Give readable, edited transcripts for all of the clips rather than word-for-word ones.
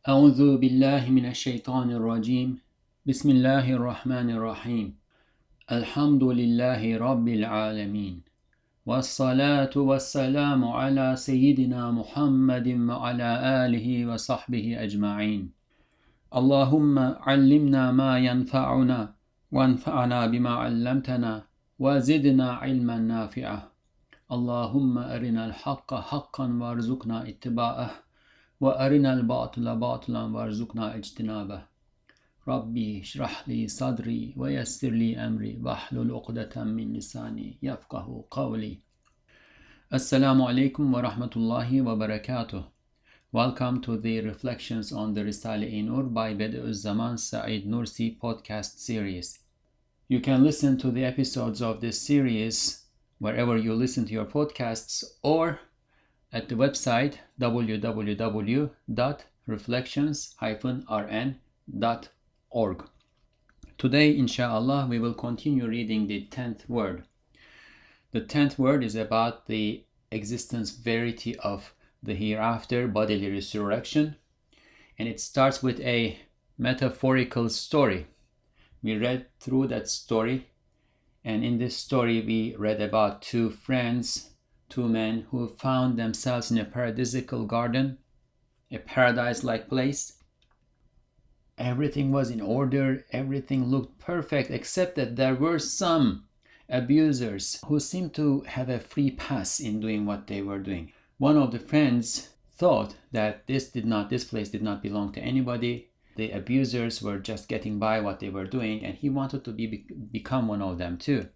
أعوذ بالله من الشيطان الرجيم بسم الله الرحمن الرحيم الحمد لله رب العالمين والصلاة والسلام على سيدنا محمد وعلى آله وصحبه أجمعين اللهم علمنا ما ينفعنا وانفعنا بما علمتنا وزدنا علما نافعا اللهم أرنا الحق حقا وارزقنا اتباعه وأرنا الباطل باطلا وارزقنا اجتنابه ربي اشرح لي صدري ويسر لي أمري واحلل عقدة من لساني يفقه قولي. Assalamu alaikum wa rahmatullahi wa barakatuh. Welcome to the Reflections on the Risale-i Nur by Bediuzzaman Said Nursi podcast series. You can listen to the episodes of this series wherever you listen to your podcasts or at the website www.reflections-rn.org. Today, inshallah, we will continue reading the 10th word. The 10th word is about the existence verity of the hereafter, bodily resurrection, and it starts with a metaphorical story. We read through that story, and in this story we read about two friends, two men who found themselves in a paradisical garden, a paradise-like place. Everything was in order, everything looked perfect, except that there were some abusers who seemed to have a free pass in doing what they were doing. One of the friends thought that this place did not belong to anybody. The abusers were just getting by what they were doing, and he wanted to become one of them too.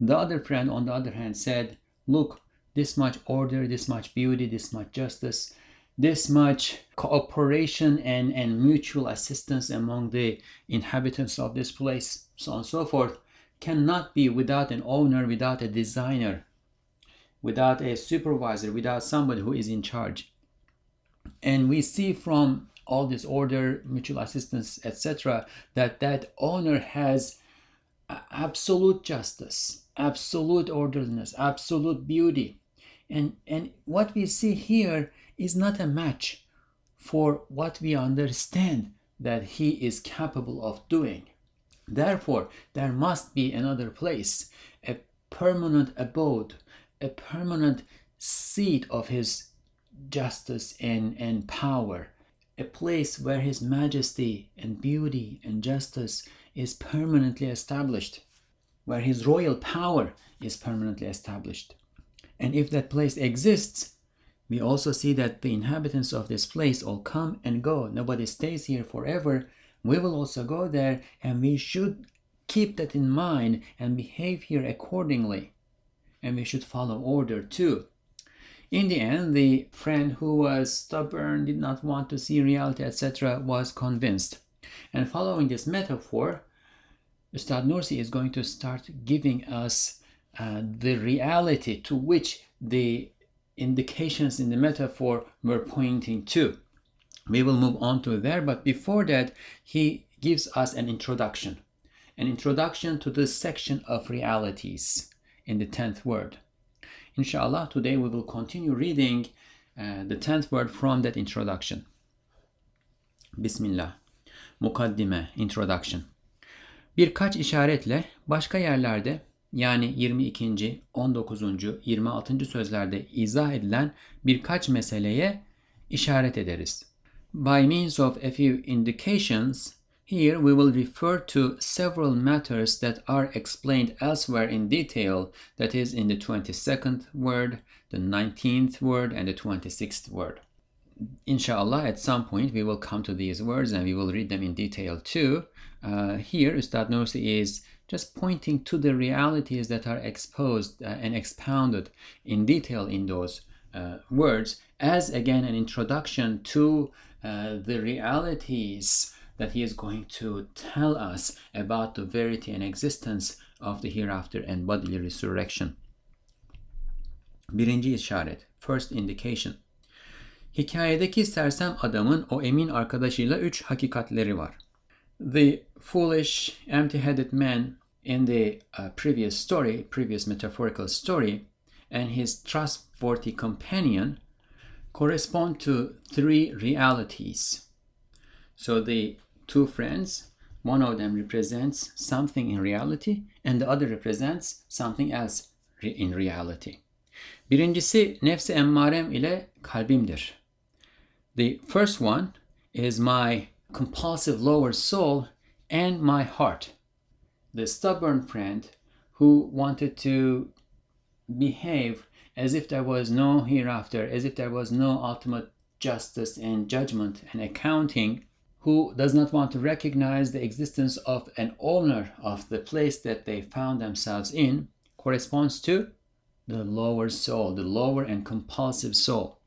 The other friend, on the other hand, said, look, this much order, this much beauty, this much justice, this much cooperation and mutual assistance among the inhabitants of this place, so on and so forth, cannot be without an owner, without a designer, without a supervisor, without somebody who is in charge. And we see from all this order, mutual assistance, etc., that owner has absolute justice, absolute orderliness, absolute beauty. And what we see here is not a match for what we understand that he is capable of doing. Therefore, there must be another place, a permanent abode, a permanent seat of his justice and power, a place where his majesty and beauty and justice is permanently established, where his royal power is permanently established. And if that place exists, we also see that the inhabitants of this place all come and go. Nobody stays here forever. We will also go there, and we should keep that in mind and behave here accordingly. And we should follow order too. In the end, the friend who was stubborn, did not want to see reality, etc., was convinced. And following this metaphor, Ustad Nursi is going to start giving us the reality to which the indications in the metaphor were pointing to. We will move on to there, but before that, he gives us an introduction to this section of realities in the 10th word. Inshallah, today we will continue reading the 10th word from that introduction. Bismillah. Mukaddime, introduction. Birkaç işaretle başka yerlerde, yani 22. 19. 26. sözlerde izah edilen birkaç meseleye işaret ederiz. By means of a few indications, here we will refer to several matters that are explained elsewhere in detail, that is in the 22nd word, the 19th word, and the 26th word. Inshallah, at some point we will come to these words and we will read them in detail too. Here, Ustad Nursi is just pointing to the realities that are exposed and expounded in detail in those words, as again an introduction to the realities that he is going to tell us about the verity and existence of the hereafter and bodily resurrection. Birinci işaret, first indication. Hikayedeki sersem adamın o emin arkadaşıyla 3 hakikatleri var. The foolish, empty-headed man in the previous metaphorical story, and his trustworthy companion correspond to 3 realities. So the two friends, one of them represents something in reality and the other represents something else in reality. Birincisi nefs-i emmarem ile kalbimdir. The first one is my compulsive lower soul and my heart. The stubborn friend who wanted to behave as if there was no hereafter, as if there was no ultimate justice and judgment and accounting, who does not want to recognize the existence of an owner of the place that they found themselves in, corresponds to the lower soul, the lower and compulsive soul.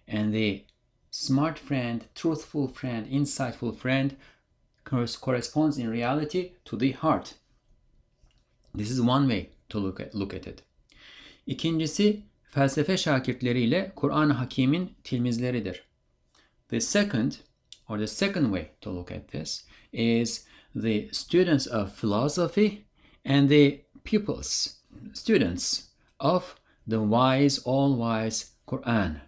And the smart friend, truthful friend, insightful friend corresponds in reality to the heart. This is one way to look at it. İkincisi, felsefe şakirtleriyle Kur'an-ı Hakîm'in tilmizleridir. The second way to look at this is the students of philosophy and the pupils, students of the wise, all-wise Qur'an.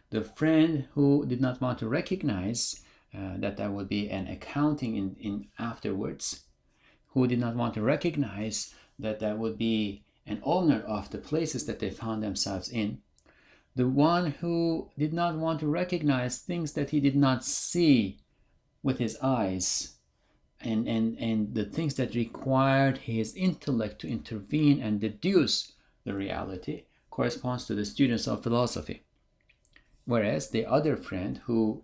The friend who did not want to recognize that there would be an accounting in afterwards, who did not want to recognize that there would be an owner of the places that they found themselves in, the one who did not want to recognize things that he did not see with his eyes, and the things that required his intellect to intervene and deduce the reality, corresponds to the students of philosophy. Whereas the other friend who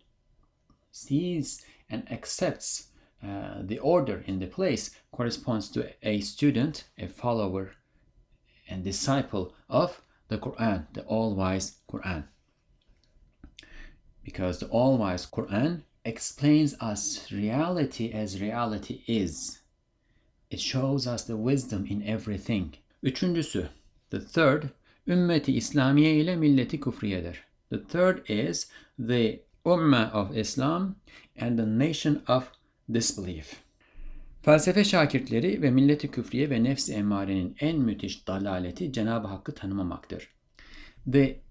sees and accepts the order in the place corresponds to a student, a follower and disciple of the Qur'an, the all-wise Qur'an. Because the all-wise Qur'an explains us reality as reality is. It shows us the wisdom in everything. Üçüncüsü, the third, ümmeti İslamiye ile milleti küfriyedir. The third is the ummah of Islam and the nation of disbelief. Felsefe şakirtleri ve milleti küfriye ve nefs-i emmarenin en müthiş dalaleti Cenab-ı Hakk'ı tanımamaktır. The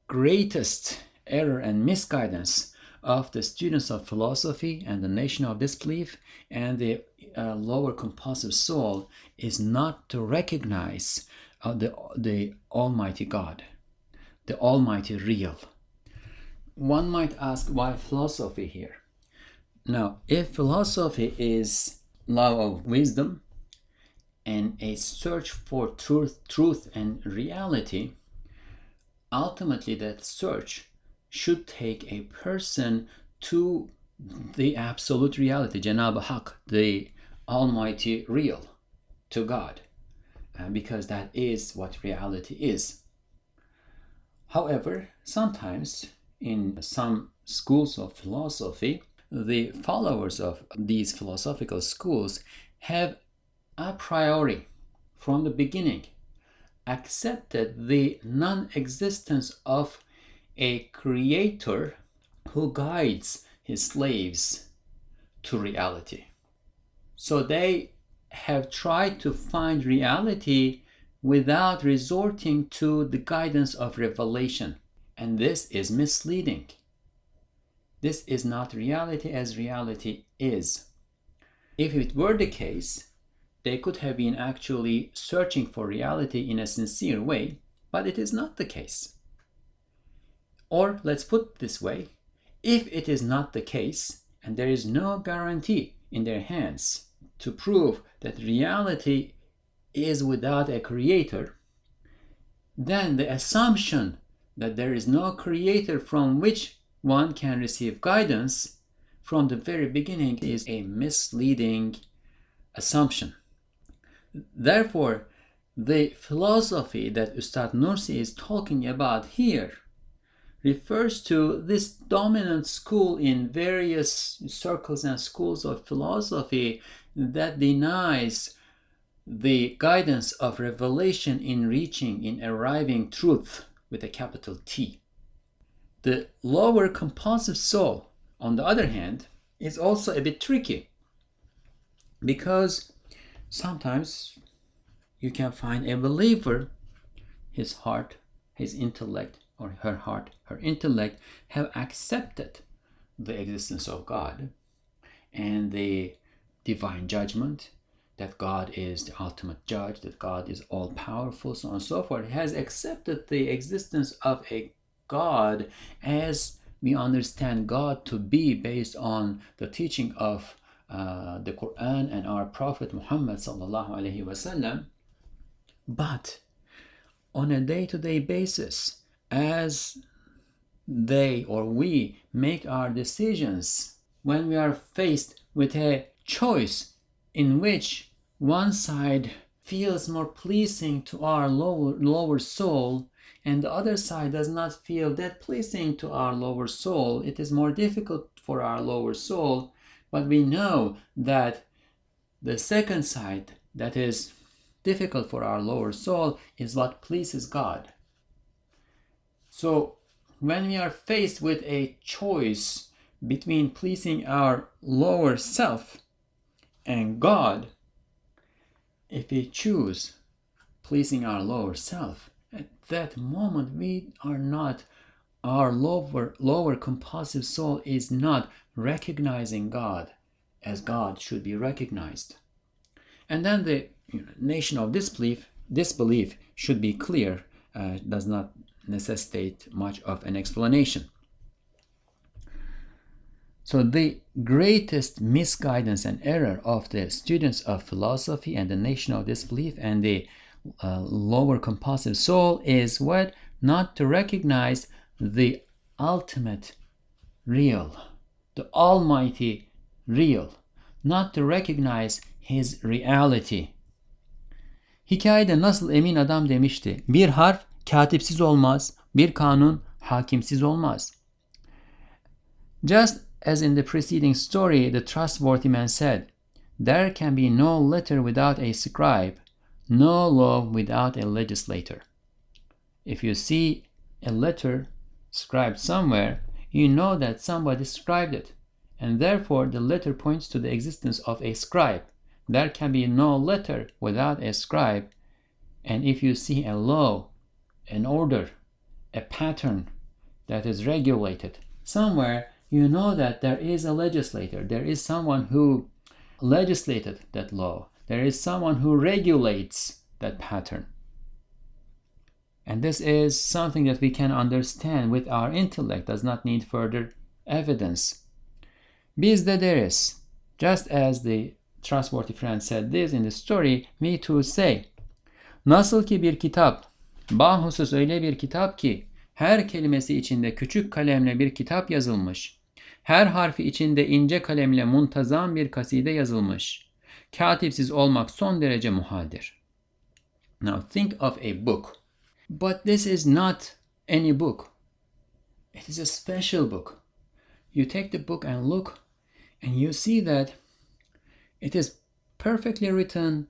greatest error and misguidance of the students of philosophy and the nation of disbelief and the lower compulsive soul is not to recognize the Almighty God, the Almighty Real. One might ask, why philosophy here? Now, if philosophy is love of wisdom and a search for truth and reality, ultimately that search should take a person to the absolute reality, Cenab-ı Hak, the Almighty Real, to God, because that is what reality is. However, sometimes in some schools of philosophy, the followers of these philosophical schools have a priori, from the beginning, accepted the non-existence of a creator who guides his slaves to reality. So they have tried to find reality without resorting to the guidance of revelation. And this is misleading. This is not reality as reality is. If it were the case, they could have been actually searching for reality in a sincere way, but it is not the case. Or let's put it this way, if it is not the case, and there is no guarantee in their hands to prove that reality is without a creator, then the assumption that there is no creator from which one can receive guidance from the very beginning is a misleading assumption. Therefore, the philosophy that Ustad Nursi is talking about here refers to this dominant school in various circles and schools of philosophy that denies the guidance of revelation in arriving truth with a capital T. The lower compulsive soul, on the other hand, is also a bit tricky, because sometimes you can find a believer, his heart, his intellect, or her heart, her intellect, have accepted the existence of God and the divine judgment, that God is the ultimate judge, that God is all-powerful, so on and so forth, has accepted the existence of a God as we understand God to be based on the teaching of the Qur'an and our Prophet Muhammad sallallahu alaihi wasallam. But on a day-to-day basis, as they or we make our decisions, when we are faced with a choice in which one side feels more pleasing to our lower soul and the other side does not feel that pleasing to our lower soul, it is more difficult for our lower soul, but we know that the second side that is difficult for our lower soul is what pleases God. So when we are faced with a choice between pleasing our lower self and God, if we choose pleasing our lower self, at that moment we are not, our lower compulsive soul is not recognizing God as God should be recognized. And then the nation of disbelief should be clear, does not necessitate much of an explanation. So the greatest misguidance and error of the students of philosophy and the nation of disbelief and the lower compulsive soul is what? Not to recognize the ultimate real, the almighty real, not to recognize his reality. Hikayede nasıl emin adam demişti, bir harf katipsiz olmaz, bir kanun hakimsiz olmaz. Just as in the preceding story, the trustworthy man said, there can be no letter without a scribe, no law without a legislator. If you see a letter scribed somewhere, you know that somebody scribed it, and therefore the letter points to the existence of a scribe. There can be no letter without a scribe, and if you see a law, an order, a pattern that is regulated somewhere, you know that there is a legislator, there is someone who legislated that law, there is someone who regulates that pattern. And this is something that we can understand with our intellect, does not need further evidence. Biz de deriz, just as the trustworthy friend said this in the story, we too say, nasıl ki bir kitap, bahusus öyle bir kitap ki, her kelimesi içinde küçük kalemle bir kitap yazılmış, her harfi içinde ince kalemle muntazam bir kaside yazılmış, katipsiz olmak son derece muhaldir. Now think of a book. But this is not any book. It is a special book. You take the book and look, and you see that it is perfectly written,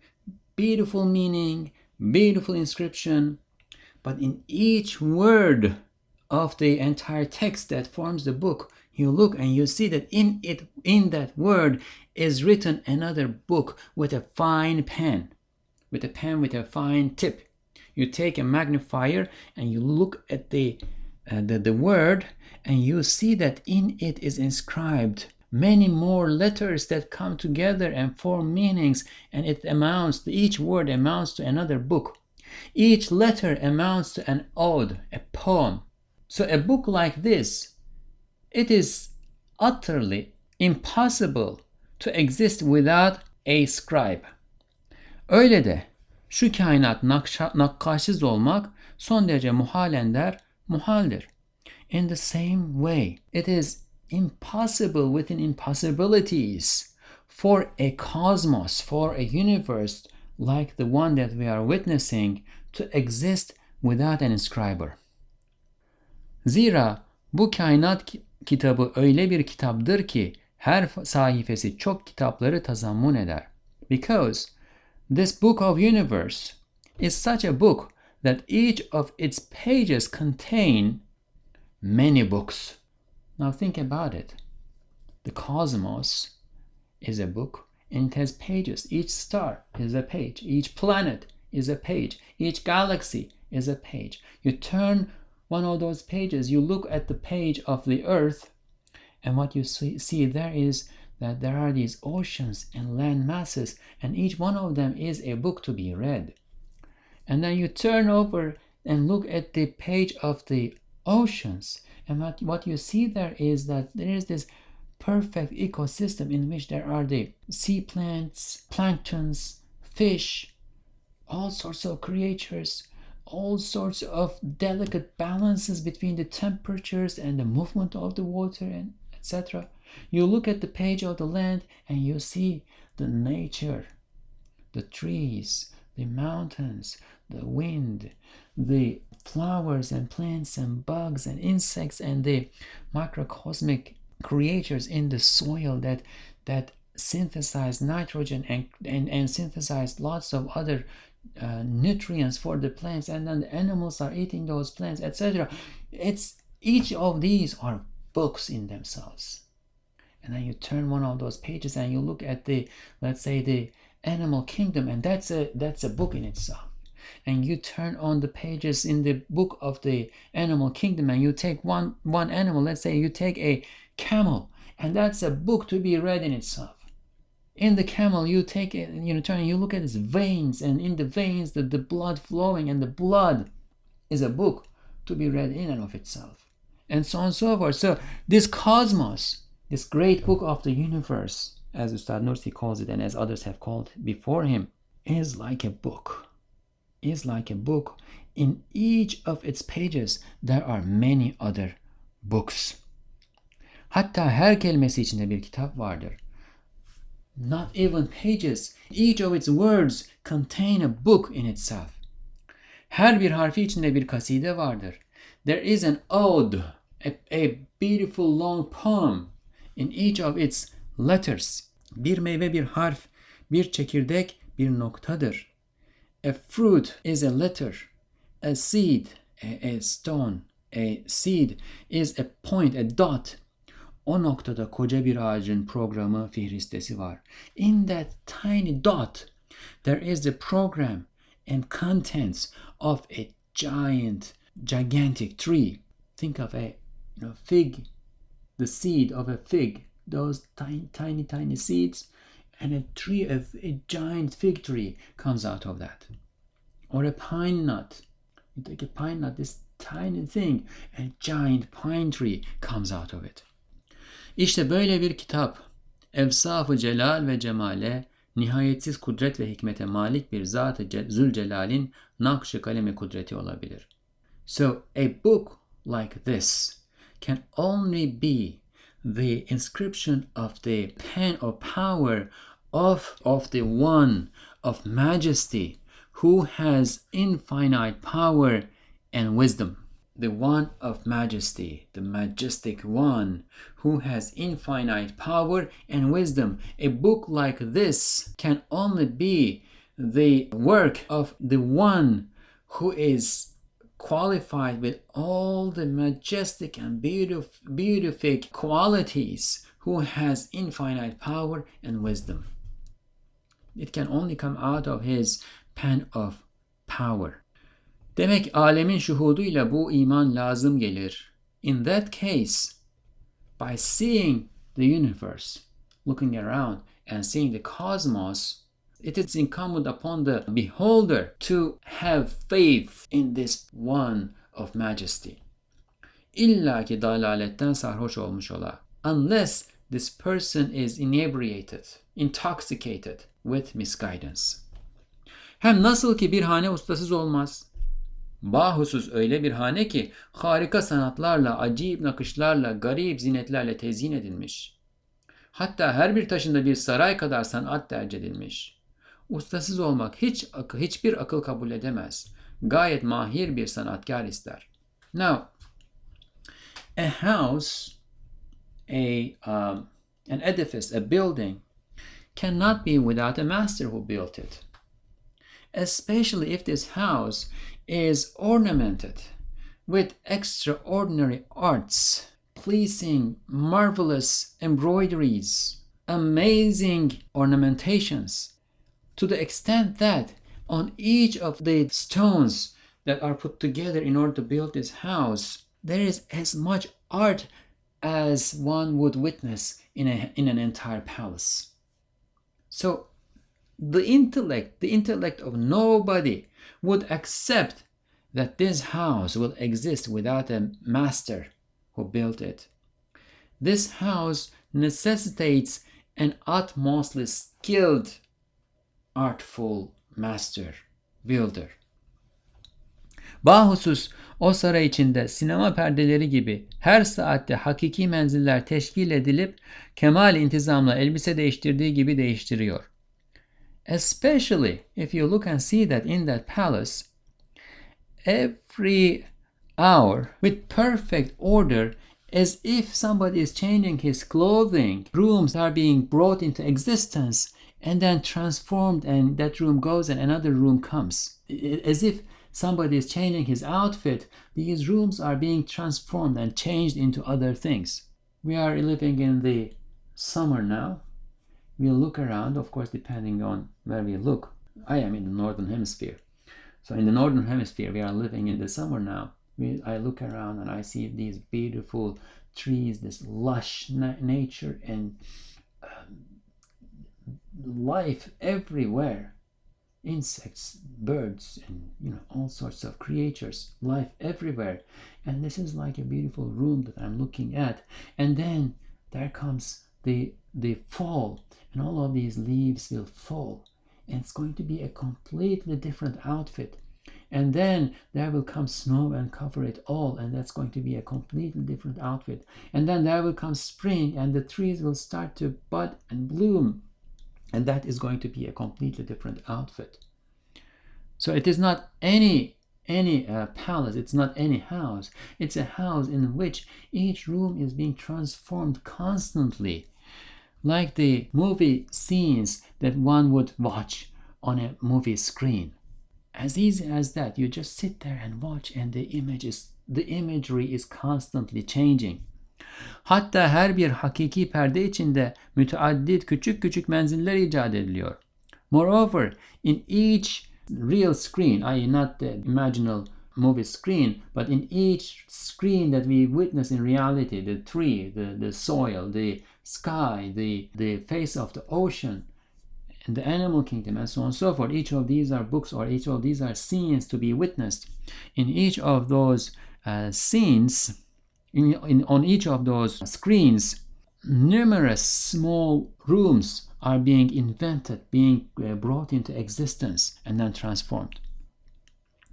beautiful meaning, beautiful inscription, but in each word of the entire text that forms the book, you look and you see that in that word is written another book with a fine pen, with a pen with a fine tip. You take a magnifier and you look at the word, and you see that in it is inscribed many more letters that come together and form meanings, and each word amounts to another book. Each letter amounts to an ode, a poem. So a book like this, it is utterly impossible to exist without a scribe. Öyle de şu kainat nakkaşsız olmak son derece muhalender, muhaldir. In the same way, it is impossible within impossibilities for a cosmos, for a universe like the one that we are witnessing to exist without an inscriber. Zira bu kainat kitabı öyle bir kitaptır ki her sayfası çok kitapları tazammun eder. Because this book of universe is such a book that each of its pages contain many books. Now think about it. The cosmos is a book and it has pages. Each star is a page. Each planet is a page. Each galaxy is a page. You turn one of those pages, you look at the page of the earth, And what you see there is that there are these oceans and land masses, and each one of them is a book to be read. And then you turn over and look at the page of the oceans, and what you see there is that there is this perfect ecosystem in which there are the sea plants, planktons, fish, all sorts of creatures, all sorts of delicate balances between the temperatures and the movement of the water, and etc. You look at the page of the land and you see the nature, the trees, the mountains, the wind, the flowers and plants and bugs and insects, and the microcosmic creatures in the soil that synthesize nitrogen and synthesize lots of other nutrients for the plants, and then the animals are eating those plants, etc. It's each of these are books in themselves. And then you turn one of those pages and you look at the, let's say, the animal kingdom, and that's a book in itself. And you turn on the pages in the book of the animal kingdom and you take one animal, let's say you take a camel, and that's a book to be read in itself. In the camel, you take it, turn and you look at its veins, and in the veins, the blood flowing, and the blood is a book to be read in and of itself, and so on and so forth. So this cosmos, this great book of the universe, as Ustad Nursi calls it, and as others have called before him, is like a book. Is like a book. In each of its pages, there are many other books. Hatta her kelimesi içinde bir kitap vardır. Not even pages. Each of its words contain a book in itself. Her bir harfi içinde bir kaside vardır. There is an ode, a beautiful long poem in each of its letters. Bir meyve bir harf, bir çekirdek bir noktadır. A fruit is a letter. A seed, a stone, a seed is a point, a dot. O noktada koca bir ağacın programı, fihristesi var. In that tiny dot, there is the program and contents of a gigantic tree. Think of a fig, the seed of a fig, those tiny seeds, and a giant fig tree comes out of that. Or a pine nut. You take a pine nut, this tiny thing, and a giant pine tree comes out of it. İşte böyle bir kitap, evsaf-ı celal ve cemale, nihayetsiz kudret ve hikmete malik bir zat-ı zülcelal'in nakş-ı kalemi kudreti olabilir. So a book like this can only be the inscription of the pen or power of the one of majesty who has infinite power and wisdom. The one of majesty, the majestic one who has infinite power and wisdom. A book like this can only be the work of the one who is qualified with all the majestic and beautiful qualities, who has infinite power and wisdom. It can only come out of his pen of power. Demek alemin şuhuduyla bu iman lazım gelir. In that case, by seeing the universe, looking around and seeing the cosmos, it is incumbent upon the beholder to have faith in this one of majesty. İlla ki dalaletten sarhoş olmuş ola. Unless this person is inebriated, intoxicated with misguidance. Hem nasıl ki bir hane ustasız olmaz. Bahusus öyle bir hane ki harika sanatlarla, acayip nakışlarla, garip zinetlerle tezyin edilmiş. Hatta her bir taşında bir saray kadar sanat derc edilmiş. Ustasız olmak hiçbir akıl kabul edemez. Gayet mahir bir sanatkar ister. Now, a house, an edifice, a building cannot be without a master who built it. Especially if this house is ornamented with extraordinary arts, pleasing, marvelous embroideries, amazing ornamentations, to the extent that on each of the stones that are put together in order to build this house, there is as much art as one would witness in an entire palace. So the intellect of nobody would accept that this house will exist without a master who built it. This house necessitates an utmostly skilled, artful master, builder. Bahusus o saray içinde sinema perdeleri gibi her saatte hakiki menziller teşkil edilip kemal intizamla elbise değiştirdiği gibi değiştiriyor. Especially if you look and see that in that palace, every hour with perfect order, as if somebody is changing his clothing, rooms are being brought into existence and then transformed, and that room goes and another room comes. As if somebody is changing his outfit, these rooms are being transformed and changed into other things. We are living in the summer now. We'll look around, of course, depending on where we look. I am in the northern hemisphere. So in the northern hemisphere, we are living in the summer now. I look around and I see these beautiful trees, this lush nature, and life everywhere. Insects, birds, and all sorts of creatures, life everywhere. And this is like a beautiful room that I'm looking at. And then there comes the fall, and all of these leaves will fall, and it's going to be a completely different outfit. And then there will come snow and cover it all, and that's going to be a completely different outfit. And then there will come spring, and the trees will start to bud and bloom, and that is going to be a completely different outfit. So it is not any palace, it's not any house. It's a house in which each room is being transformed constantly, like the movie scenes that one would watch on a movie screen. As easy as that, you just sit there and watch, and the imagery is constantly changing. Hatta her bir hakiki perde içinde müteaddit küçük küçük menziller icat ediliyor. Moreover, in each real screen, i.e. not the imaginal movie screen, but in each screen that we witness in reality, the tree, the soil, the sky, the face of the ocean, and the animal kingdom, and so on and so forth. Each of these are books, or each of these are scenes to be witnessed. In each of those scenes, on each of those screens, numerous small rooms are being invented, being brought into existence and then transformed.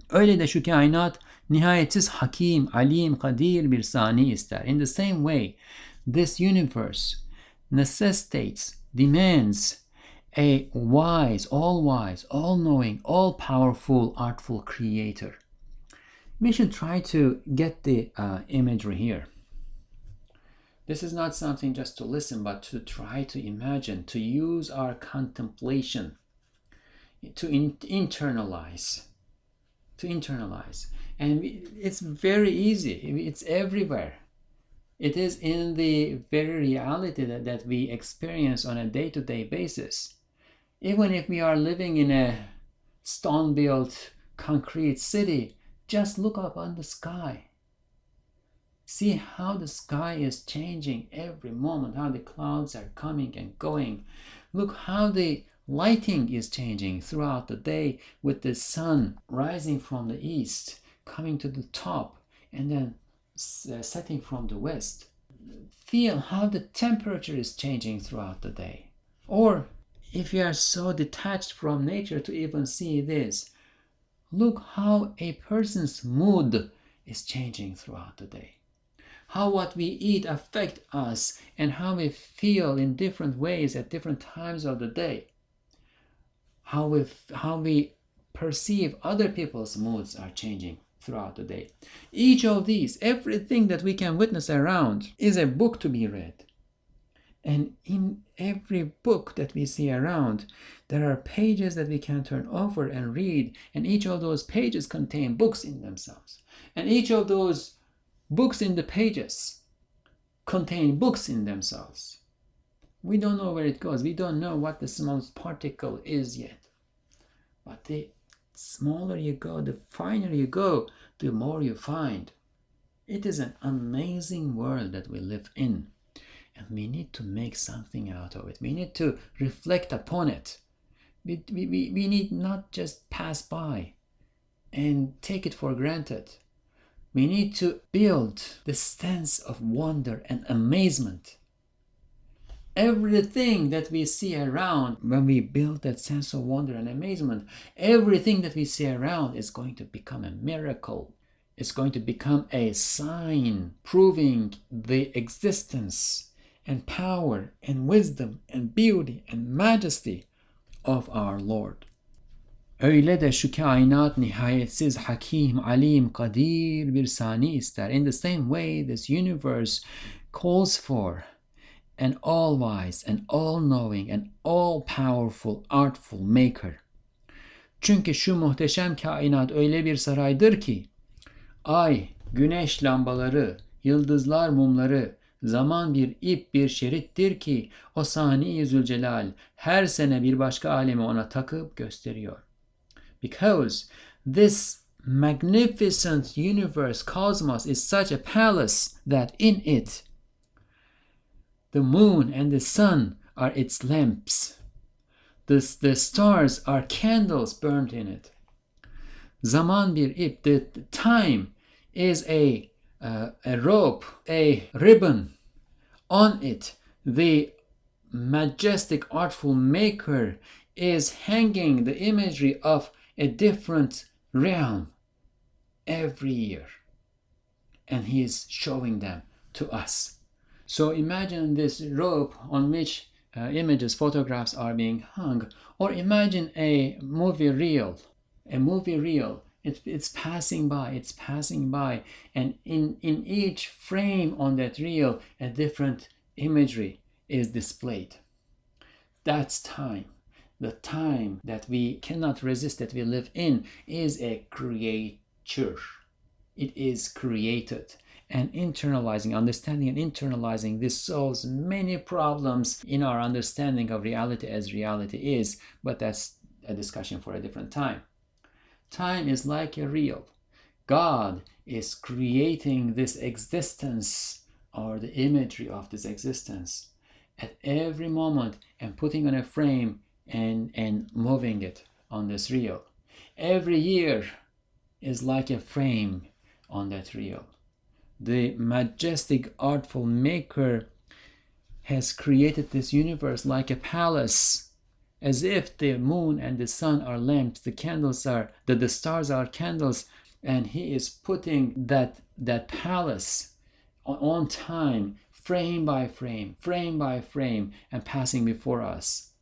Öyle de şu kainat nihayetsiz hakim, alim, kadir bir sani ister. In the same way, this universe necessitates, demands a wise, all-knowing, all-powerful, artful creator. We should try to get the imagery here. This is not something just to listen, but to try to imagine, to use our contemplation, to internalize. And it's very easy. It's everywhere. It is in the very reality that we experience on a day-to-day basis. Even if we are living in a stone-built concrete city, just look up on the sky. See how the sky is changing every moment, how the clouds are coming and going. Look how the lighting is changing throughout the day, with the sun rising from the east, coming to the top, and then setting from the west. Feel how the temperature is changing throughout the day. Or if you are so detached from nature to even see this, look how a person's mood is changing throughout the day. How what we eat affect us, and how we feel in different ways at different times of the day. How we perceive other people's moods are changing throughout the day. Each of these, everything that we can witness around, is a book to be read. And in every book that we see around, there are pages that we can turn over and read, and each of those pages contain books in themselves. And each of those books in the pages contain books in themselves. We don't know where it goes. We don't know what the smallest particle is yet. But the smaller you go, the finer you go, the more you find. It is an amazing world that we live in, and we need to make something out of it. We need to reflect upon it. We need not just pass by and take it for granted. We need to build the sense of wonder and amazement. Everything that we see around, when we build that sense of wonder and amazement, everything that we see around is going to become a miracle. It's going to become a sign proving the existence and power and wisdom and beauty and majesty of our Lord. Öyle de şu kainat nihayetsiz hakim, alim, kadir bir sani ister. In the same way, this universe calls for an all-wise and all-knowing and all-powerful, artful maker. Çünkü şu muhteşem kainat öyle bir saraydır ki, ay, güneş lambaları, yıldızlar mumları, zaman bir ip bir şerittir ki, o sani-i Zülcelal her sene bir başka alemi ona takıp gösteriyor. Because this magnificent universe, cosmos, is such a palace that in it, the moon and the sun are its lamps. The stars are candles burnt in it. Zaman bir ip, the time is a rope, a ribbon. On it, the majestic, artful maker is hanging the imagery of a different realm every year. And he is showing them to us. So imagine this rope on which images, photographs are being hung. Or imagine a movie reel. A movie reel. It's passing by. And in each frame on that reel, a different imagery is displayed. That's time. The time that we cannot resist, that we live in, is a creature. It is created. And understanding and internalizing this solves many problems in our understanding of reality as reality is, but that's a discussion for a different time. Time is like a reel. God is creating this existence, or the imagery of this existence, at every moment and putting on a frame and moving it on this reel. Every year is like a frame on that reel. The majestic, artful maker has created this universe like a palace, as if the moon and the sun are lamps, the stars are candles, and he is putting that palace on time, frame by frame, and passing before us.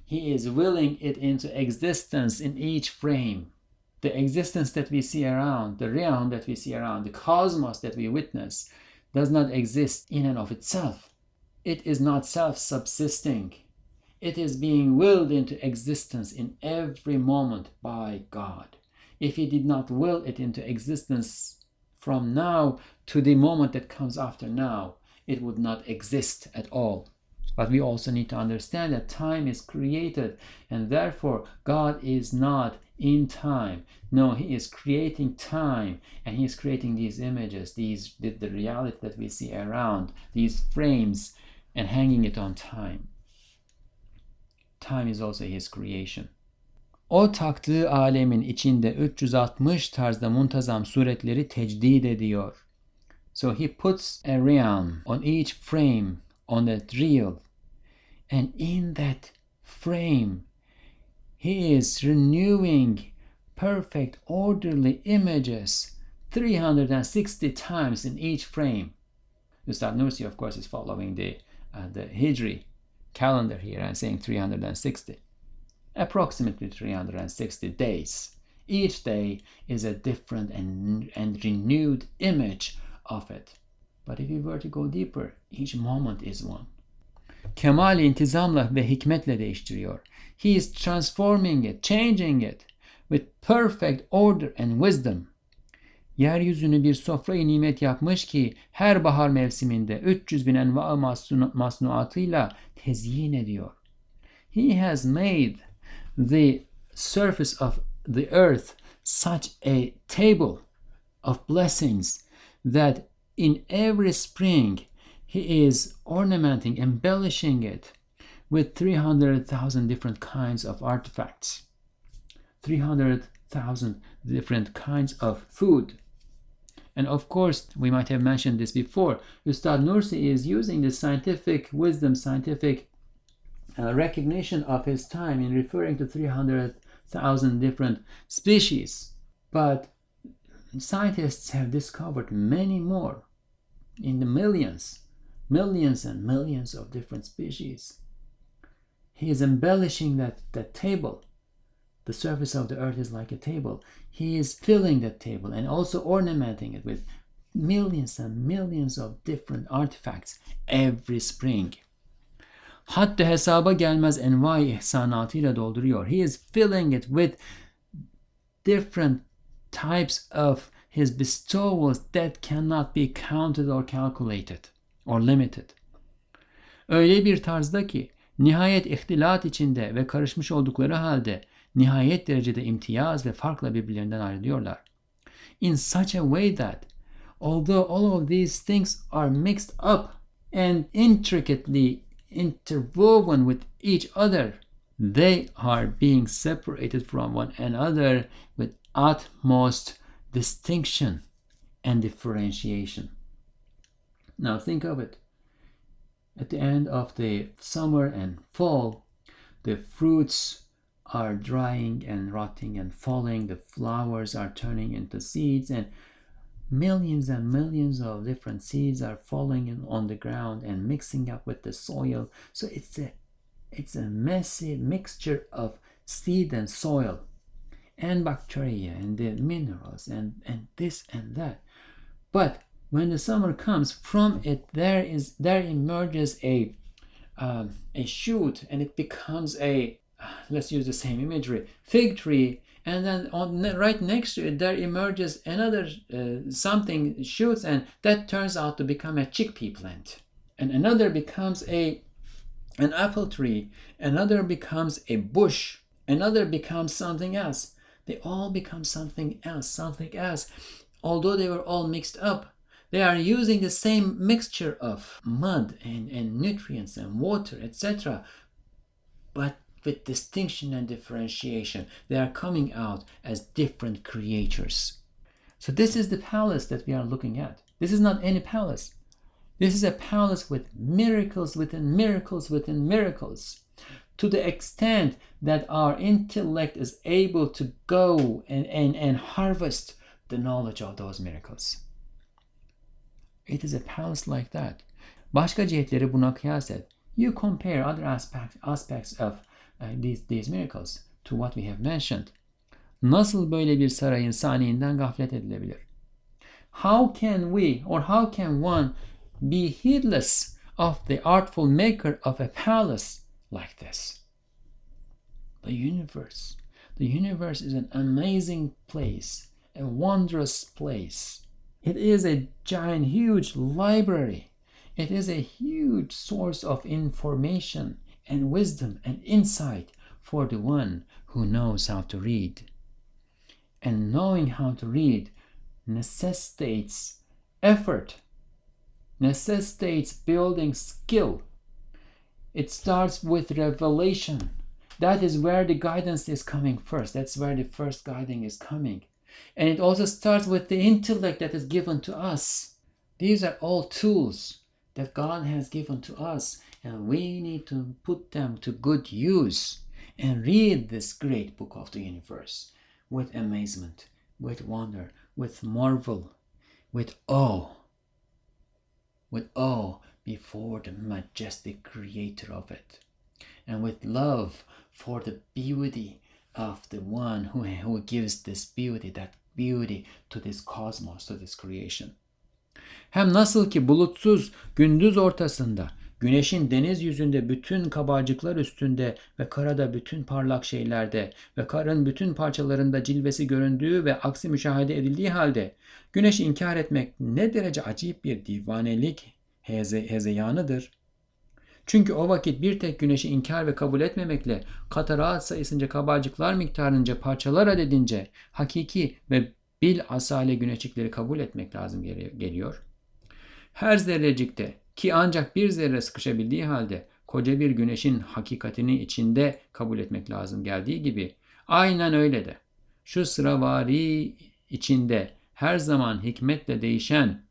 He is willing it into existence in each frame. The existence that we see around, the realm that we see around, the cosmos that we witness, does not exist in and of itself. It is not self-subsisting. It is being willed into existence in every moment by God. If he did not will it into existence from now to the moment that comes after now, it would not exist at all. But we also need to understand that time is created, and therefore God is not in time. No, he is creating time, and he is creating these images, the reality that we see around, these frames, and hanging it on time. Time is also his creation. O taktığı alemin içinde 360 tarzda muntazam suretleri tecdid ediyor. So he puts a realm on each frame on that reel, and in that frame he is renewing perfect orderly images 360 times in each frame. Ustad Nursi, of course, is following the Hijri calendar here and saying 360. Approximately 360 days. Each day is a different and renewed image of it. But if you were to go deeper, each moment is one. Kemal intizamla ve hikmetle değiştiriyor. He is transforming it, changing it with perfect order and wisdom. Yeryüzünü bir sofra-i nimet yapmış ki her bahar mevsiminde 300 bin enva masnuatıyla tezyin ediyor. He has made the surface of the earth such a table of blessings that in every spring he is ornamenting, embellishing it with 300,000 different kinds of artifacts, 300,000 different kinds of food. And of course, we might have mentioned this before, Ustad Nursi is using the scientific wisdom, scientific recognition of his time in referring to 300,000 different species. But scientists have discovered many more, in the millions and millions of different species. He is embellishing that table. The surface of the earth is like a table. He is filling that table and also ornamenting it with millions and millions of different artifacts every spring. Hatta hesaba gelmez envai ihsanatıyla dolduruyor. He is filling it with different types of his bestowals that cannot be counted or calculated or limited. Öyle bir tarzda ki nihayet ihtilat içinde ve karışmış oldukları halde nihayet derecede imtiyaz ve farkla birbirlerinden ayrılıyorlar. In such a way that although all of these things are mixed up and intricately interwoven with each other, they are being separated from one another with utmost distinction and differentiation. Now think of it. At the end of the summer and fall, the fruits are drying and rotting and falling, the flowers are turning into seeds, and millions of different seeds are falling on the ground and mixing up with the soil. So it's a messy mixture of seed and soil and bacteria and the minerals and this and that. But when the summer comes, from it there emerges a shoot, and it becomes a, let's use the same imagery, fig tree, and then right next to it there emerges another something, shoots, and that turns out to become a chickpea plant, and another becomes an apple tree, another becomes a bush, another becomes something else. They all become something else. Although they were all mixed up, they are using the same mixture of mud and nutrients and water, etc. But with distinction and differentiation, they are coming out as different creatures. So this is the palace that we are looking at. This is not any palace. This is a palace with miracles within miracles within miracles, to the extent that our intellect is able to go and harvest the knowledge of those miracles. It is a palace like that. Başka cihetleri buna kıyas et. You compare other aspects of these miracles to what we have mentioned. Nasıl böyle bir sarayın saniyinden gaflet edilebilir? How can we, or how can one be heedless of the artful maker of a palace like this? The universe. The universe is an amazing place, a wondrous place. It is a giant, huge library. It is a huge source of information and wisdom and insight for the one who knows how to read. And knowing how to read necessitates effort, necessitates building skill. It starts with revelation. That is where the guidance is coming first. That's where the first guiding is coming. And it also starts with the intellect that is given to us. These are all tools that God has given to us, and we need to put them to good use and read this great book of the universe with amazement, with wonder, with marvel, with awe before the majestic creator of it, and with love for the beauty of the one who gives this beauty, that beauty to this cosmos, to this creation. Hem nasıl ki bulutsuz gündüz ortasında, güneşin deniz yüzünde bütün kabarcıklar üstünde ve karada bütün parlak şeylerde ve karın bütün parçalarında cilvesi göründüğü ve aksi müşahede edildiği halde güneşi inkar etmek ne derece acayip bir divanelik hezeyanıdır. Çünkü o vakit bir tek güneşi inkar ve kabul etmemekle kataraat sayısınca kabarcıklar miktarınca parçalar adedince hakiki ve bilhassa güneşlikleri kabul etmek lazım geliyor. Her zerrecikte ki ancak bir zerre sıkışabildiği halde koca bir güneşin hakikatini içinde kabul etmek lazım geldiği gibi aynen öyle de şu sıravari içinde her zaman hikmetle değişen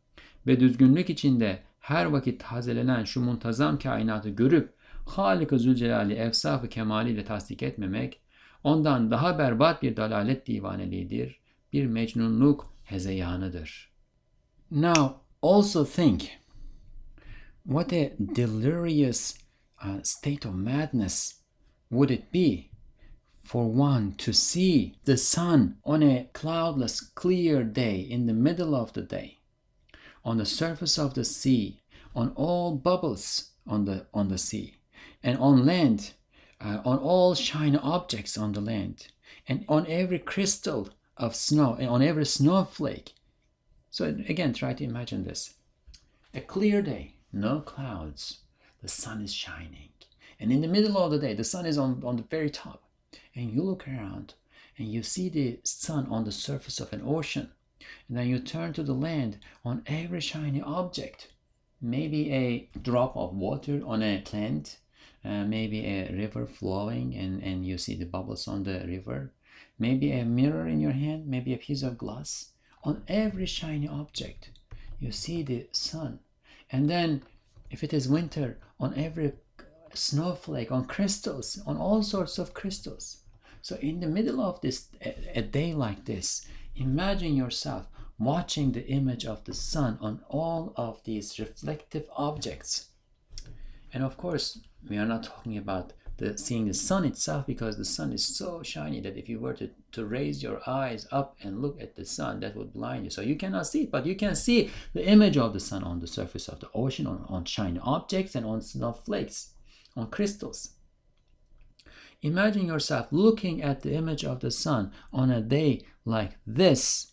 ve düzgünlük içinde her vakit tazelenen şu muntazam kainatı görüp Halik-i Zülcelal'i efsaf-ı kemaliyle tasdik etmemek ondan daha berbat bir dalalet divaneliğidir, bir mecnunluk hezeyanıdır. Now also think what a delirious state of madness would it be for one to see the sun on a cloudless, clear day in the middle of the day, on the surface of the sea, on all bubbles on the sea, and on land, on all shiny objects on the land, and on every crystal of snow, and on every snowflake. So again, try to imagine this. A clear day, no clouds, the sun is shining. And in the middle of the day, the sun is on the very top. And you look around and you see the sun on the surface of an ocean. And then you turn to the land on every shiny object. Maybe a drop of water on a plant, maybe a river flowing and you see the bubbles on the river. Maybe a mirror in your hand, maybe a piece of glass. On every shiny object, you see the sun. And then, if it is winter, on every snowflake, on crystals, on all sorts of crystals. So in the middle of this, a day like this, imagine yourself watching the image of the sun on all of these reflective objects. And of course, we are not talking about seeing the sun itself, because the sun is so shiny that if you were to raise your eyes up and look at the sun, that would blind you. So you cannot see it, but you can see the image of the sun on the surface of the ocean, on shiny objects, and on snowflakes, on crystals. Imagine yourself looking at the image of the sun on a day like this.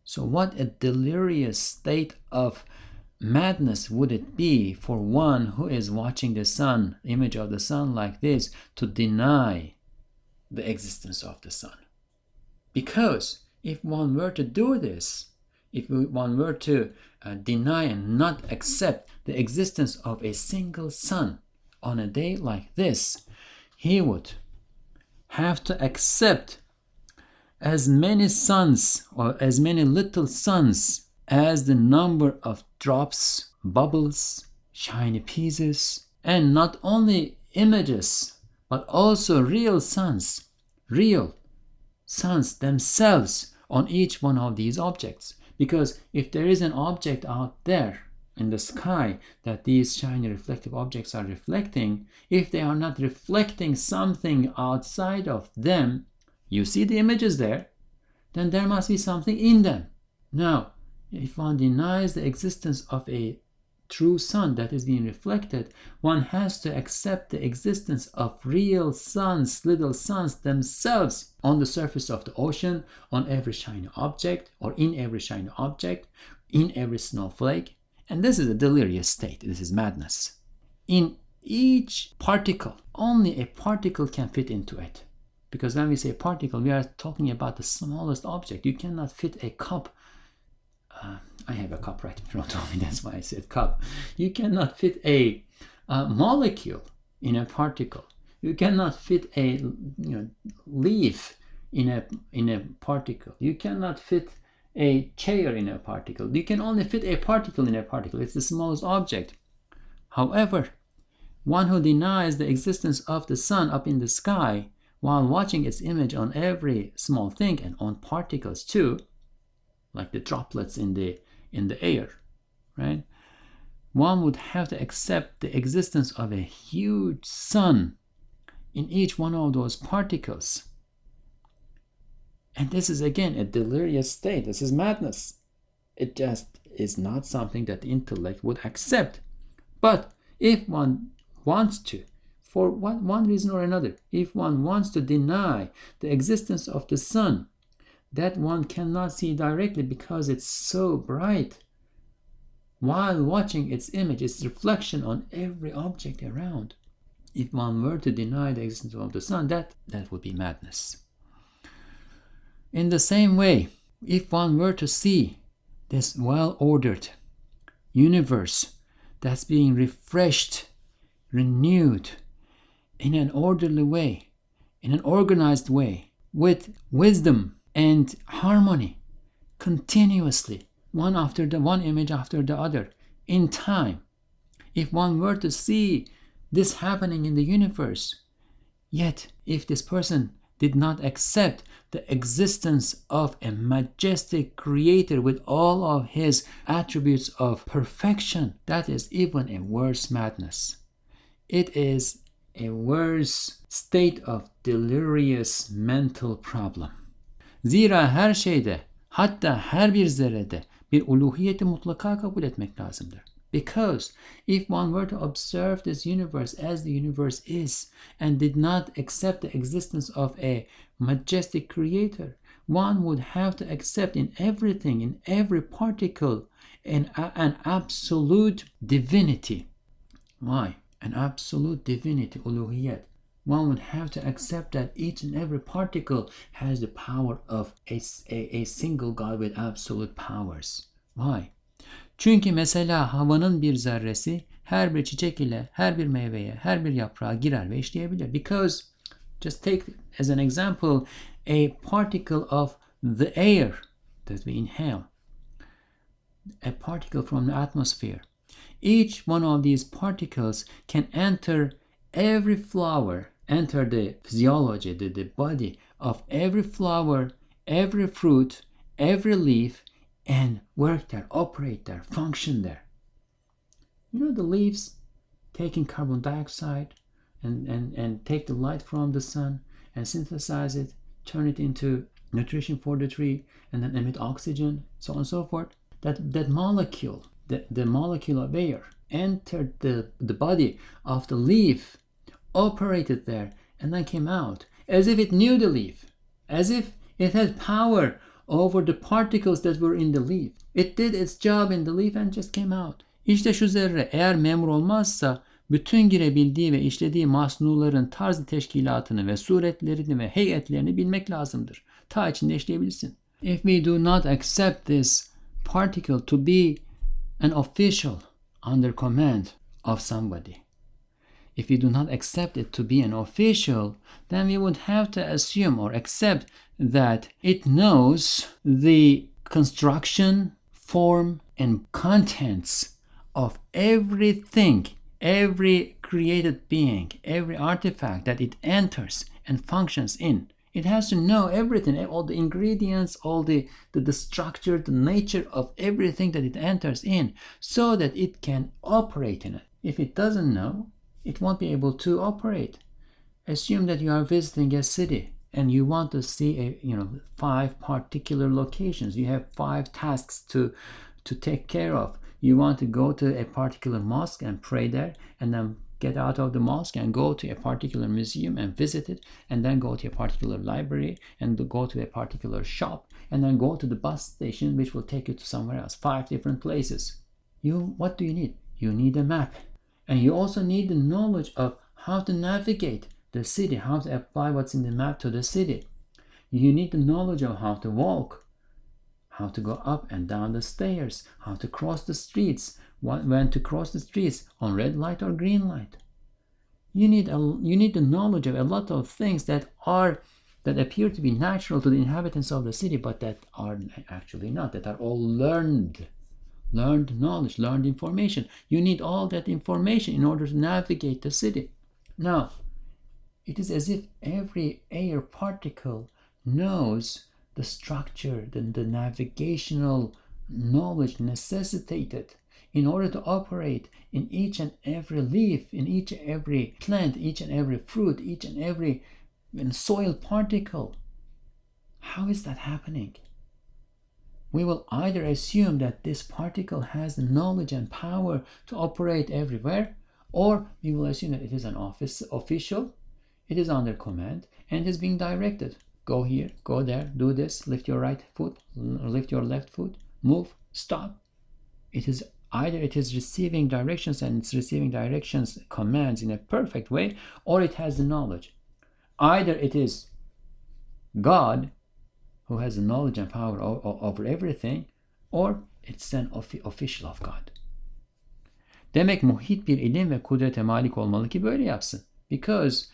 So what a delirious state of madness would it be for one who is watching the sun, image of the sun like this, to deny the existence of the sun? Because if one were to do this, if one were to deny and not accept the existence of a single sun on a day like this, he would have to accept as many suns or as many little suns as the number of drops, bubbles, shiny pieces, and not only images, but also real suns themselves on each one of these objects. Because if there is an object out there in the sky that these shiny reflective objects are reflecting, if they are not reflecting something outside of them, you see the images there, then there must be something in them. Now, if one denies the existence of a true sun that is being reflected, one has to accept the existence of real suns, little suns themselves on the surface of the ocean, on every shiny object, or in every shiny object, in every snowflake. And this is a delirious state. This is madness. In each particle, only a particle can fit into it. Because when we say particle, we are talking about the smallest object. You cannot fit a cup. I have a cup right in front of me, that's why I said cup. You cannot fit a molecule in a particle. You cannot fit a leaf in a particle. You cannot fit a chair in a particle. You can only fit a particle in a particle. It's the smallest object. However, one who denies the existence of the sun up in the sky while watching its image on every small thing and on particles too, like the droplets in the air, right? One would have to accept the existence of a huge sun in each one of those particles. And this is again a delirious state. This is madness. It just is not something that the intellect would accept. But if one wants to, for one reason or another, if one wants to deny the existence of the sun, that one cannot see directly because it's so bright, while watching its image, its reflection on every object around, if one were to deny the existence of the sun, that would be madness. In the same way, If one were to see this well-ordered universe that's being refreshed, renewed in an orderly way, in an organized way, with wisdom and harmony, continuously, one image after the other, in time. If one were to see this happening in the universe, yet if this person did not accept the existence of a majestic creator with all of his attributes of perfection, that is even a worse madness. It is a worse state of delirious mental problem. Zira her şeyde, hatta her bir zerrede bir uluhiyeti mutlaka kabul etmek lazımdır. Because if one were to observe this universe as the universe is and did not accept the existence of a majestic creator, one would have to accept in everything, in every particle, an absolute divinity. Why? An absolute divinity, uluhiyat. One would have to accept that each and every particle has the power of a single God with absolute powers. Why? Çünkü mesela havanın bir zerresi her bir çiçek ile her bir meyveye, her bir yaprağa girer ve işleyebilir. Because, just take as an example, a particle of the air that we inhale, a particle from the atmosphere. Each one of these particles can enter every flower, enter the physiology, the body of every flower, every fruit, every leaf, and work there, operate there, function there. You know, the leaves taking carbon dioxide and take the light from the sun and synthesize it, turn it into nutrition for the tree, and then emit oxygen, so on and so forth. That molecule, the molecule of air, entered the body of the leaf, operated there, and then came out as if it knew the leaf, as if it had power over the particles that were in the leaf. It did its job in the leaf and just came out. İşte şu zerre eğer memur olmazsa bütün girebildiği ve işlediği masnuların tarzı teşkilatını ve suretlerini ve heyetlerini bilmek lazımdır. Ta içinde işleyebilsin. If we do not accept this particle to be an official under command of somebody, if we do not accept it to be an official, then we would have to assume or accept that it knows the construction, form, and contents of everything, every created being, every artifact that it enters and functions in. It has to know everything, all the ingredients, all the structure, the nature of everything that it enters in, so that it can operate in it. If it doesn't know, it won't be able to operate. Assume that you are visiting a city and you want to see 5 particular locations. You have 5 tasks to take care of. You want to go to a particular mosque and pray there, and then get out of the mosque and go to a particular museum and visit it, and then go to a particular library and go to a particular shop, and then go to the bus station, which will take you to somewhere else. 5 different places. What do you need? You need a map. And you also need the knowledge of how to navigate the city, how to apply what's in the map to the city. You need the knowledge of how to walk, how to go up and down the stairs, how to cross the streets, when to cross the streets, on red light or green light. You need the knowledge of a lot of things that appear to be natural to the inhabitants of the city, but that are actually not, that are all learned knowledge, learned information. You need all that information in order to navigate the city. Now, it is as if every air particle knows the structure, the navigational knowledge necessitated in order to operate in each and every leaf, in each and every plant, each and every fruit, each and every soil particle. How is that happening? We will either assume that this particle has the knowledge and power to operate everywhere, or we will assume that it is an official, it is under command, and it is being directed. Go here, go there, do this, lift your right foot, lift your left foot, move, stop. It is either it is receiving directions, and it's receiving directions, commands in a perfect way, or it has the knowledge. Either it is God who has the knowledge and power over everything, or it's an official of God. Demek muhit bir ilim ve kudrete malik olmalı ki böyle yapsın. Because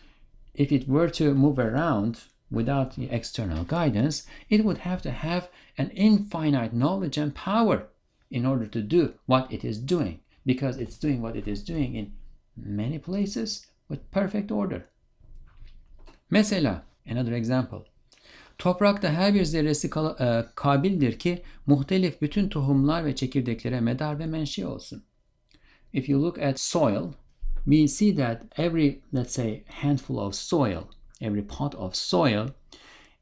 if it were to move around without the external guidance, it would have to have an infinite knowledge and power in order to do what it is doing, because it's doing what it is doing in many places with perfect order. Mesela, another example. Toprakta her bir zerresi kabildir ki muhtelif bütün tohumlar ve çekirdeklere medar ve menşe olsun. If you look at soil, we see that every, let's say, handful of soil, every pot of soil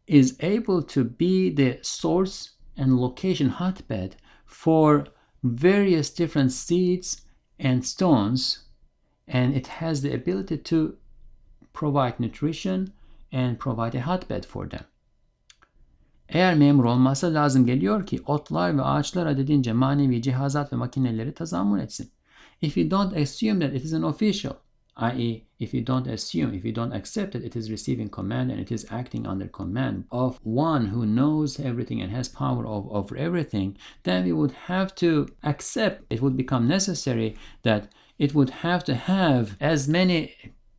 is able to be the source and location hotbed for various different seeds and stones, and it has the ability to provide nutrition and provide a hotbed for them. Eğer memur olmazsa lazım geliyor ki otlar ve ağaçlar adedince manevi cihazat ve makineleri tazammun etsin. If you don't assume that it is an official, i.e. if you don't accept that it is receiving command and it is acting under command of one who knows everything and has power over everything, then we would have to accept, it would become necessary that it would have to have as many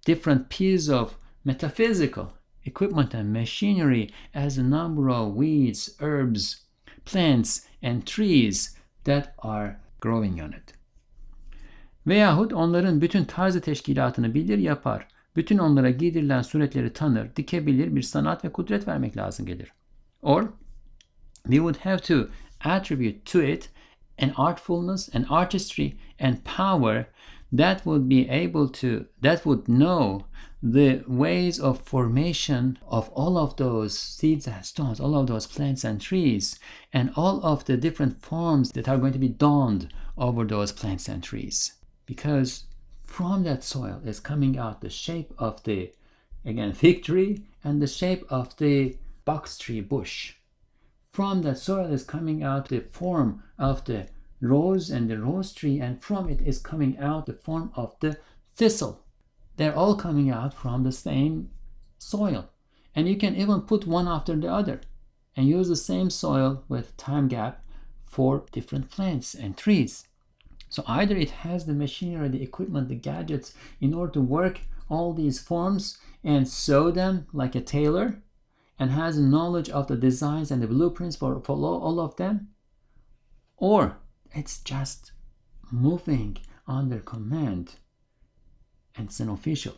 different pieces of metaphysical equipment and machinery as the number of weeds, herbs, plants and trees that are growing on it. Veyahut onların bütün tarzı teşkilatını bilir yapar. Bütün onlara giydirilen suretleri tanır, dikebilir, bir sanat ve kudret vermek lazım gelir. Or we would have to attribute to it an artfulness, an artistry and power that would be able to, that would know the ways of formation of all of those seeds and stones, all of those plants and trees, and all of the different forms that are going to be donned over those plants and trees. Because from that soil is coming out the shape of the, again, fig tree and the shape of the box tree bush. From that soil is coming out the form of the rose and the rose tree, and from it is coming out the form of the thistle. They're all coming out from the same soil. And you can even put one after the other and use the same soil with time gap for different plants and trees. So either it has the machinery, the equipment, the gadgets in order to work all these forms and sew them like a tailor, and has knowledge of the designs and the blueprints for all of them, or it's just moving under command and it's an official.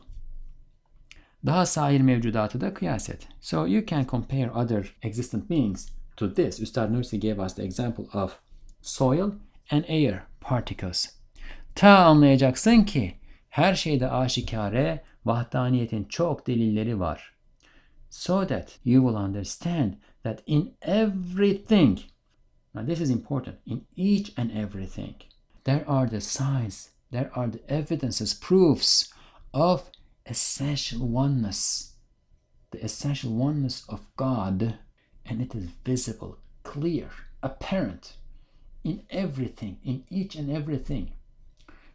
Daha sair mevcudatı da kıyas et. So you can compare other existent beings to this. Ustad Nursi gave us the example of soil and air particles. Ta anlayacaksın ki her şeyde aşikare vahdaniyetin çok delilleri var. So that you will understand that in everything, now this is important, in each and everything, there are the signs, there are the evidences, proofs of essential oneness, the essential oneness of God, and it is visible, clear, apparent in everything, in each and everything.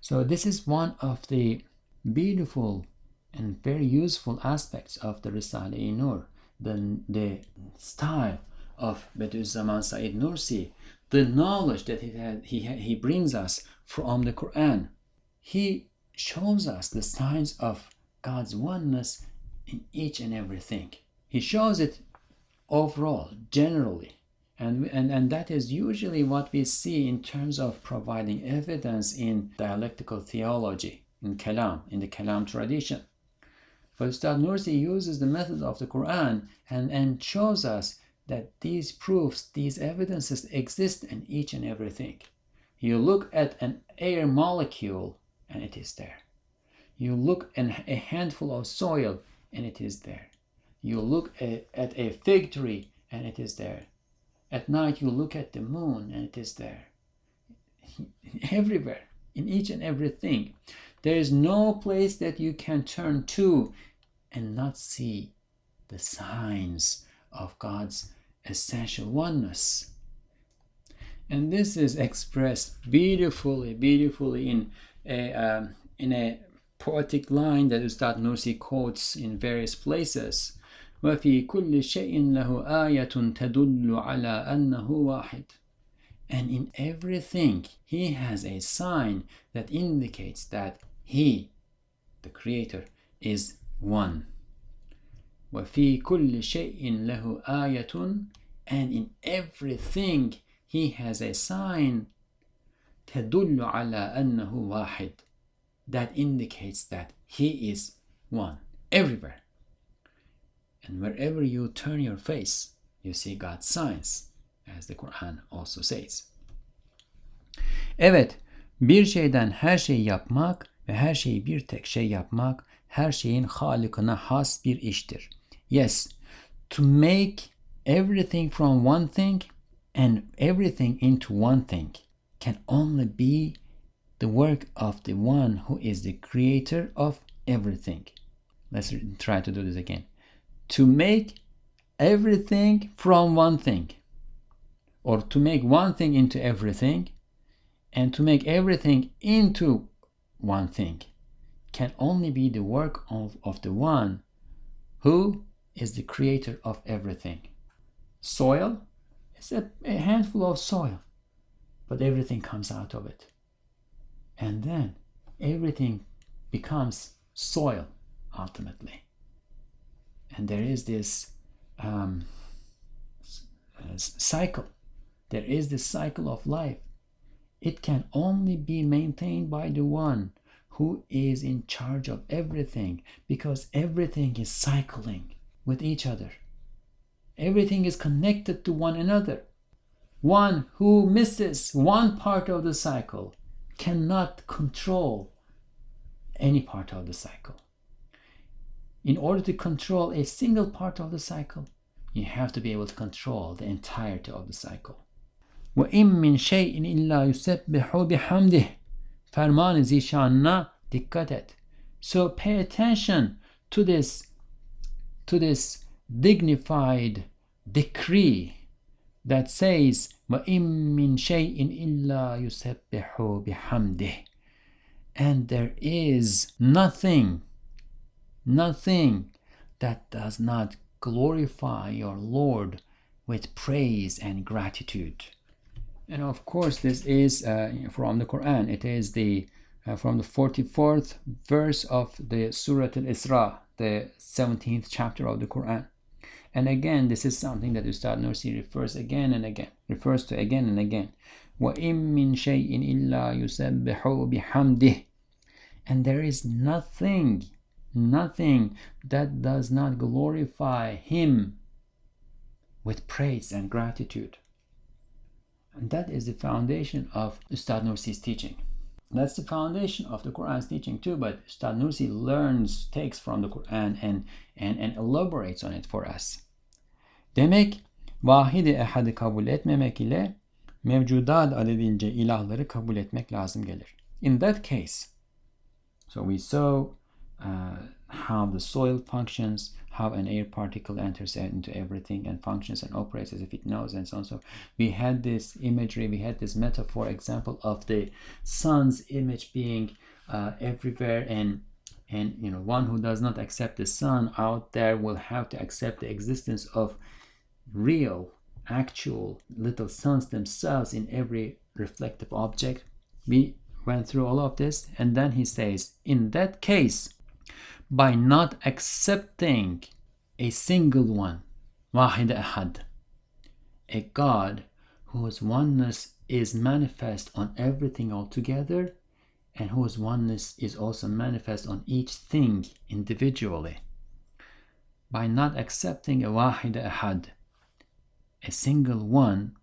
So this is one of the beautiful and very useful aspects of the Risale-i Nur, the style of Bediuzzaman Said Nursi, the knowledge that he brings us from the Qur'an. He shows us the signs of God's oneness in each and everything. He shows it overall, generally. And that is usually what we see in terms of providing evidence in dialectical theology, in kalam, in the kalam tradition. But Ustad Nursi uses the method of the Qur'an and shows us that these proofs, these evidences exist in each and everything. You look at an air molecule and it is there. You look at a handful of soil and it is there. You look at a fig tree and it is there. At night you look at the moon and it is there. Everywhere, in each and everything. There is no place that you can turn to and not see the signs of God's essential oneness. And this is expressed beautifully in a poetic line that Ustad Nursi quotes in various places, وَفِي كُلِّ شَيْءٍ لَهُ آيَةٌ تَدُلُّ عَلَى أَنَّهُ وَاحِدٌ. And in everything, he has a sign that indicates that he, the Creator, is one. وَفِي كُلِّ شَيْءٍ لَهُ آيَةٌ. And in everything, he has a sign تَدُلُّ عَلَى أَنَّهُ وَاحِدٌ, that indicates that he is one. Everywhere. And wherever you turn your face, you see God's signs, as the Qur'an also says. Evet, bir şeyden her şeyi yapmak ve her şeyi bir tek şey yapmak, her şeyin Halık'ına has bir iştir. Yes, to make everything from one thing and everything into one thing can only be the work of the one who is the creator of everything. Let's try to do this again. To make everything from one thing, or to make one thing into everything, and to make everything into one thing can only be the work of the one who is the creator of everything. Soil is a handful of soil, but everything comes out of it. And then everything becomes soil ultimately. And there is this cycle. There is this cycle of life. It can only be maintained by the one who is in charge of everything, because everything is cycling with each other. Everything is connected to one another. One who misses one part of the cycle cannot control any part of the cycle. In order to control a single part of the cycle, you have to be able to control the entirety of the cycle. وَإِن مِّن شَيْءٍ إِلَّا يُسَبِّحُ بِحَمْدِهِ. Ferman-ı zişanına dikkat et. So pay attention to this dignified decree that says وَإِن مِّن شَيْءٍ إِلَّا يُسَبِّحُ بِحَمْدِهِ. And there is nothing that does not glorify your Lord with praise and gratitude. And of course, this is from the Qur'an. It is from the 44th verse of the Surah Al-Isra, the 17th chapter of the Qur'an. And again, this is something that Ustad Nursi refers to again and again. وَإِن مِّن شَيْءٍ إِلَّا يُسَبِّحُ بِحَمْدِهِ. And there is nothing that does not glorify him with praise and gratitude. And that is the foundation of Ustad Nursi's teaching. That's the foundation of the Qur'an's teaching too, but Ustad Nursi takes from the Qur'an and elaborates on it for us. Demek vahid-i ehad'i kabul etmemek ile mevcudat adedince ilahları kabul etmek lazım gelir. In that case, so we saw how the soil functions, how an air particle enters into everything and functions and operates as if it knows, and so on. So we had this imagery, we had this metaphor example of the sun's image being everywhere, and one who does not accept the sun out there will have to accept the existence of real, actual little suns themselves in every reflective object. We went through all of this, and then he says, in that case, by not accepting a single one, wahid ahad, a God whose oneness is manifest on everything altogether, and whose oneness is also manifest on each thing individually. By not accepting a wahid ahad, a single one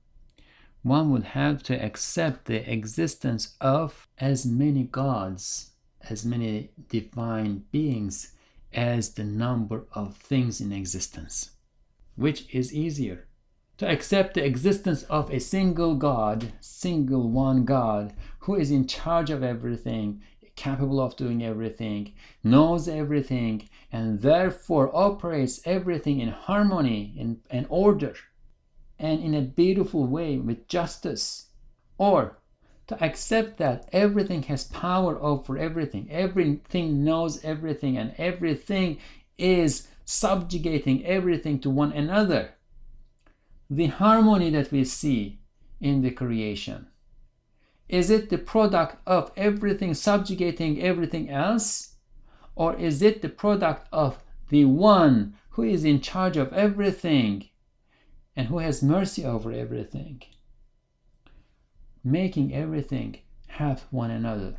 would have to accept the existence of as many gods, as many divine beings as the number of things in existence. Which is easier? To accept the existence of a single God, single one God, who is in charge of everything, capable of doing everything, knows everything, and therefore operates everything in harmony and order, and in a beautiful way with justice. Or to accept that everything has power over everything knows everything, and everything is subjugating everything to one another. The harmony that we see in the creation, is it the product of everything subjugating everything else? Or is it the product of the one who is in charge of everything and who has mercy over everything, making everything have one another?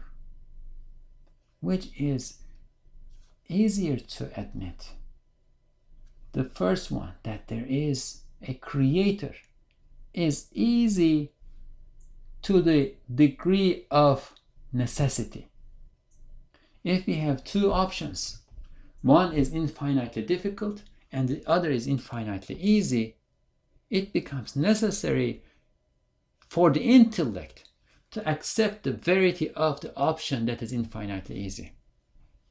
Which is easier to admit? The first one, that there is a creator, is easy to the degree of necessity. If we have two options, one is infinitely difficult and the other is infinitely easy, it becomes necessary for the intellect to accept the verity of the option that is infinitely easy.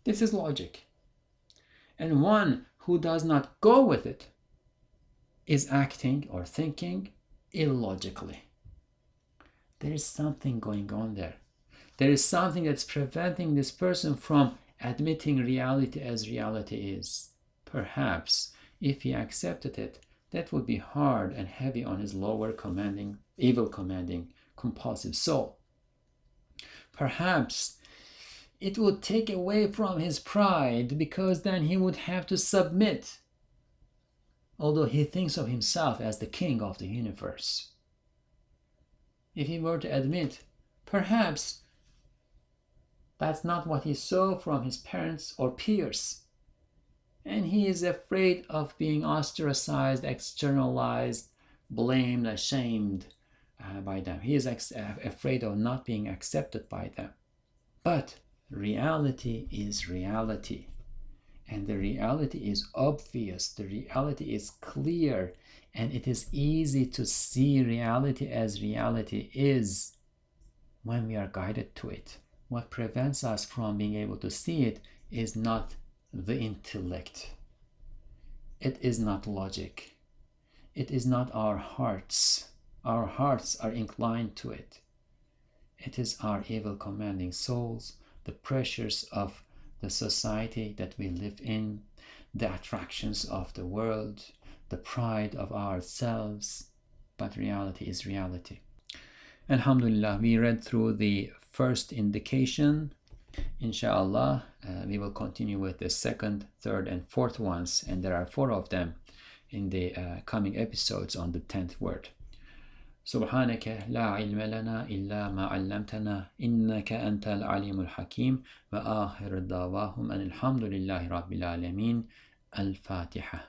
This is logic. And one who does not go with it is acting or thinking illogically. There is something going on there. There is something that's preventing this person from admitting reality as reality is. Perhaps if he accepted it, that would be hard and heavy on his lower commanding, evil commanding, compulsive soul. Perhaps it would take away from his pride, because then he would have to submit, although he thinks of himself as the king of the universe. If he were to admit, perhaps that's not what he saw from his parents or peers, and he is afraid of being ostracized, externalized, blamed, ashamed by them. He is afraid of not being accepted by them. But reality is reality, and the reality is obvious, the reality is clear, and it is easy to see reality as reality is when we are guided to it. What prevents us from being able to see it is not the intellect. It is not logic. It is not our hearts. Our hearts are inclined to it. It is our evil commanding souls, the pressures of the society that we live in, the attractions of the world, the pride of ourselves. But reality is reality. Alhamdulillah, we read through the first indication. Inshallah, we will continue with the second, third, and fourth ones, and there are 4 of them in the coming episodes on the 10th word. سبحانك لا علم لنا إلا ما علمتنا إنك أنت العليم الحكيم وآخر دعواهم أن الحمد لله رب العالمين. الفاتحة.